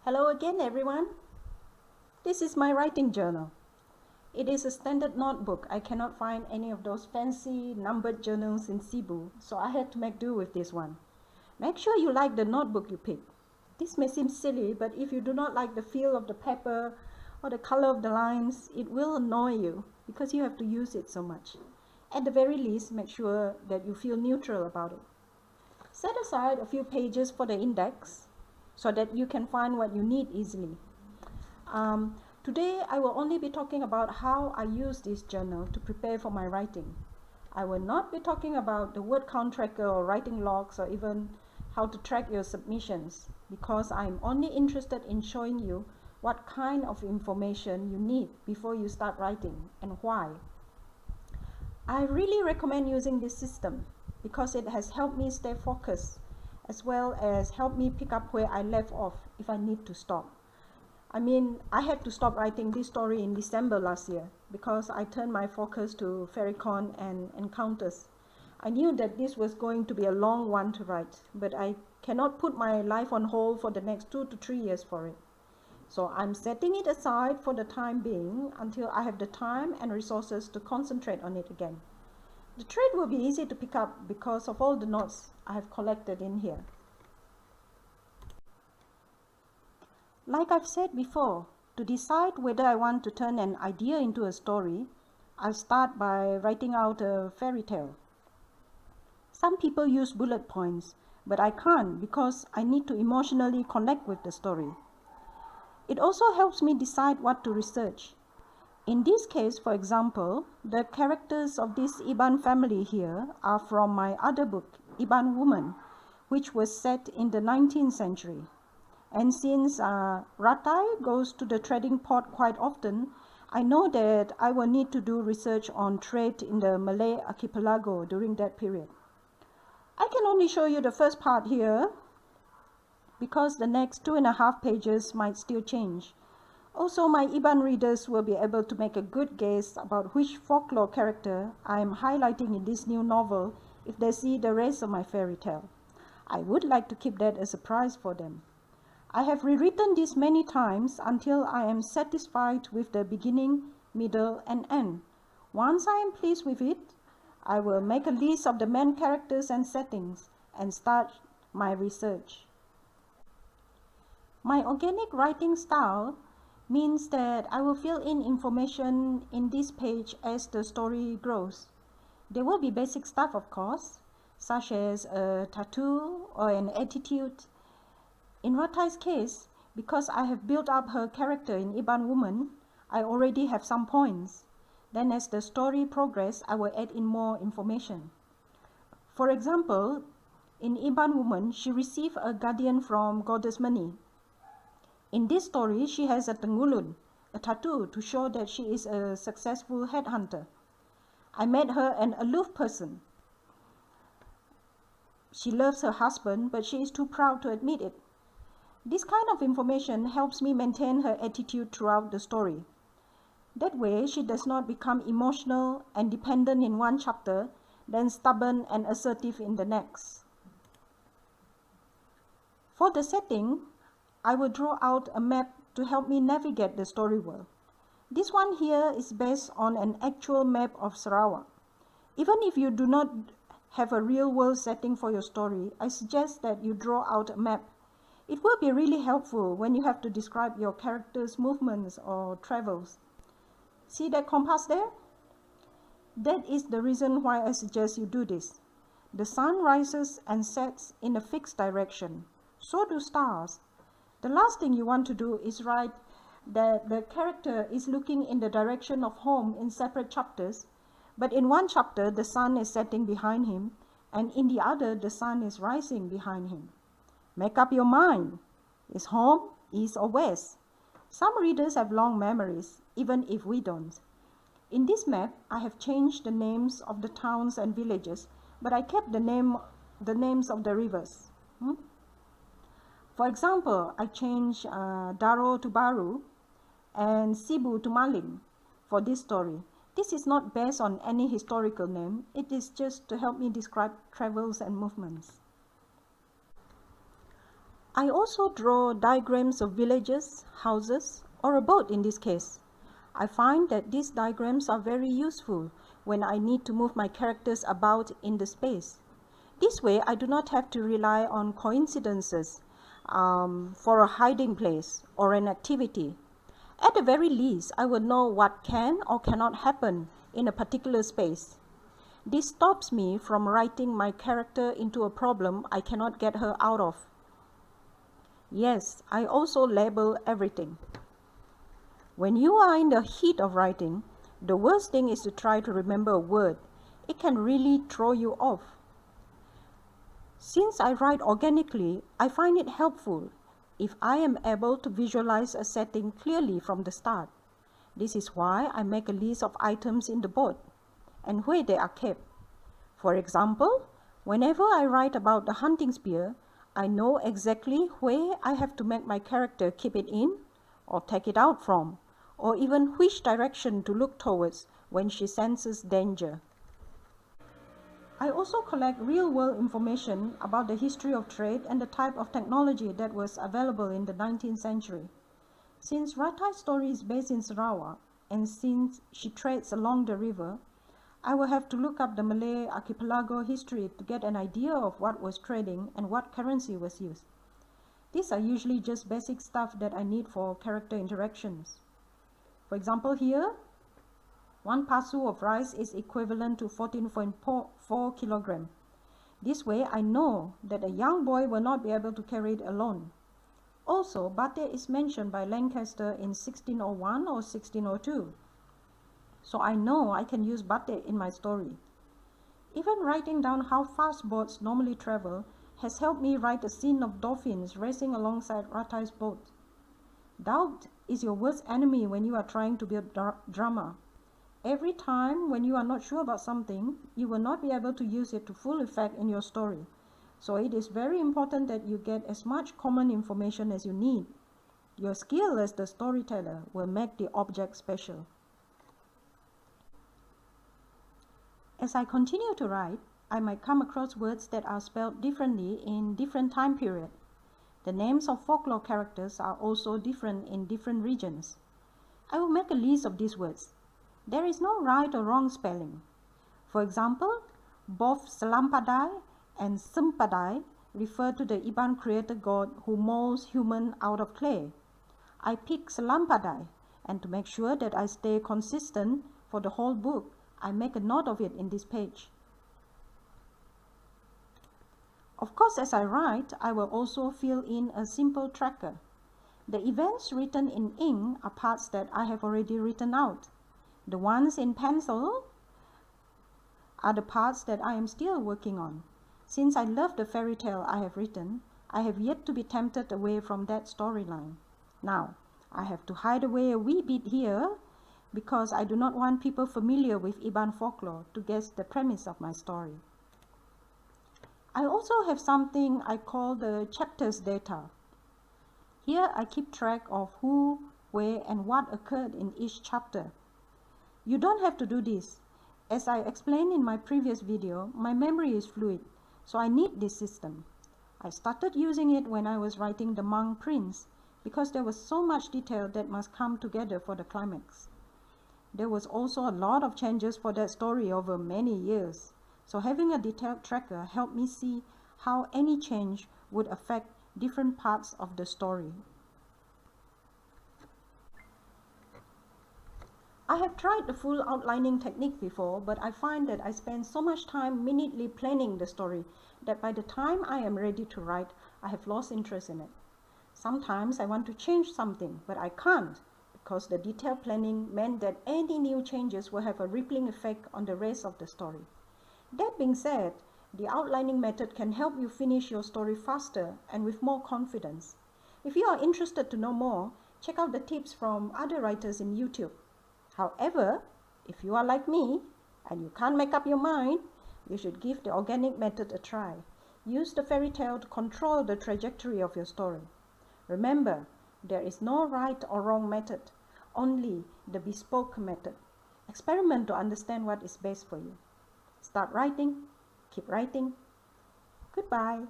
Hello again, everyone. This is my writing journal. It is a standard notebook. I cannot find any of those fancy numbered journals in Cebu, so I had to make do with this one. Make sure you like the notebook you pick. This may seem silly, but if you do not like the feel of the paper or the color of the lines, it will annoy you because you have to use it so much. At the very least, make sure that you feel neutral about it. Set aside a few pages for the index so that you can find what you need easily. Today, I will only be talking about how I use this journal to prepare for my writing. I will not be talking about the word count tracker or writing logs or even how to track your submissions because I'm only interested in showing you what kind of information you need before you start writing and why. I really recommend using this system because it has helped me stay focused as well as help me pick up where I left off if I need to stop. I had to stop writing this story in December last year because I turned my focus to Ferrycon and Encounters. I knew that this was going to be a long one to write, but I cannot put my life on hold for the next 2 to 3 years for it. So I'm setting it aside for the time being until I have the time and resources to concentrate on it again. The thread will be easy to pick up because of all the notes I have collected in here. Like I've said before, to decide whether I want to turn an idea into a story, I'll start by writing out a fairy tale. Some people use bullet points, but I can't because I need to emotionally connect with the story. It also helps me decide what to research. In this case, for example, the characters of this Iban family here are from my other book, Iban Woman, which was set in the 19th century. And since Ratai goes to the trading port quite often, I know that I will need to do research on trade in the Malay archipelago during that period. I can only show you the first part here because the next 2.5 pages might still change. Also, my Iban readers will be able to make a good guess about which folklore character I am highlighting in this new novel if they see the rest of my fairy tale. I would like to keep that a surprise for them. I have rewritten this many times until I am satisfied with the beginning, middle, and end. Once I am pleased with it, I will make a list of the main characters and settings and start my research. My organic writing style means that I will fill in information in this page as the story grows. There will be basic stuff, of course, such as a tattoo or an attitude. In Ratai's case, because I have built up her character in Iban Woman, I already have some points. Then as the story progresses, I will add in more information. For example, in Iban Woman, she received a guardian from Goddess Mani. In this story, she has a tengulun, a tattoo to show that she is a successful headhunter. I made her an aloof person. She loves her husband, but she is too proud to admit it. This kind of information helps me maintain her attitude throughout the story. That way, she does not become emotional and dependent in one chapter, then stubborn and assertive in the next. For the setting, I will draw out a map to help me navigate the story world. This one here is based on an actual map of Sarawak. Even if you do not have a real-world setting for your story, I suggest that you draw out a map. It will be really helpful when you have to describe your character's movements or travels. See that compass there? That is the reason why I suggest you do this. The sun rises and sets in a fixed direction. So do stars. The last thing you want to do is write that the character is looking in the direction of home in separate chapters, but in one chapter the sun is setting behind him, and in the other the sun is rising behind him. Make up your mind. Is home east or west? Some readers have long memories, even if we don't. In this map, I have changed the names of the towns and villages, but I kept the names of the rivers. For example, I changed Daro to Baru and Sibu to Malin for this story. This is not based on any historical name. It is just to help me describe travels and movements. I also draw diagrams of villages, houses, or a boat in this case. I find that these diagrams are very useful when I need to move my characters about in the space. This way, I do not have to rely on coincidences for a hiding place or an activity. At the very least, I will know what can or cannot happen in a particular space. This stops me from writing my character into a problem I cannot get her out of. Yes, I also label everything. When you are in the heat of writing, the worst thing is to try to remember a word. It can really throw you off. Since I write organically, I find it helpful if I am able to visualize a setting clearly from the start. This is why I make a list of items in the boat and where they are kept. For example, whenever I write about the hunting spear, I know exactly where I have to make my character keep it in or take it out from, or even which direction to look towards when she senses danger. I also collect real-world information about the history of trade and the type of technology that was available in the 19th century. Since Ratai's story is based in Sarawak, and since she trades along the river, I will have to look up the Malay archipelago history to get an idea of what was trading and what currency was used. These are usually just basic stuff that I need for character interactions. For example, here, 1 pasu of rice is equivalent to 14.4 kilogram. This way, I know that a young boy will not be able to carry it alone. Also, batik is mentioned by Lancaster in 1601 or 1602. So I know I can use batik in my story. Even writing down how fast boats normally travel has helped me write a scene of dolphins racing alongside Ratai's boat. Doubt is your worst enemy when you are trying to build drama. Every time when you are not sure about something, you will not be able to use it to full effect in your story. So it is very important that you get as much common information as you need. Your skill as the storyteller will make the object special. As I continue to write, I might come across words that are spelled differently in different time periods. The names of folklore characters are also different in different regions. I will make a list of these words. There is no right or wrong spelling. For example, both Selampadai and Sempadai refer to the Iban creator god who molds human out of clay. I pick Selampadai, and to make sure that I stay consistent for the whole book, I make a note of it in this page. Of course, as I write, I will also fill in a simple tracker. The events written in ink are parts that I have already written out. The ones in pencil are the parts that I am still working on. Since I love the fairy tale I have written, I have yet to be tempted away from that storyline. Now, I have to hide away a wee bit here because I do not want people familiar with Iban folklore to guess the premise of my story. I also have something I call the chapters data. Here I keep track of who, where, and what occurred in each chapter. You don't have to do this. As I explained in my previous video, my memory is fluid, so I need this system. I started using it when I was writing The Monk Prince because there was so much detail that must come together for the climax. There was also a lot of changes for that story over many years, so having a detailed tracker helped me see how any change would affect different parts of the story. I have tried the full outlining technique before, but I find that I spend so much time minutely planning the story that by the time I am ready to write, I have lost interest in it. Sometimes I want to change something, but I can't because the detailed planning meant that any new changes will have a rippling effect on the rest of the story. That being said, the outlining method can help you finish your story faster and with more confidence. If you are interested to know more, check out the tips from other writers in YouTube. However, if you are like me and you can't make up your mind, you should give the organic method a try. Use the fairy tale to control the trajectory of your story. Remember, there is no right or wrong method, only the bespoke method. Experiment to understand what is best for you. Start writing, keep writing. Goodbye.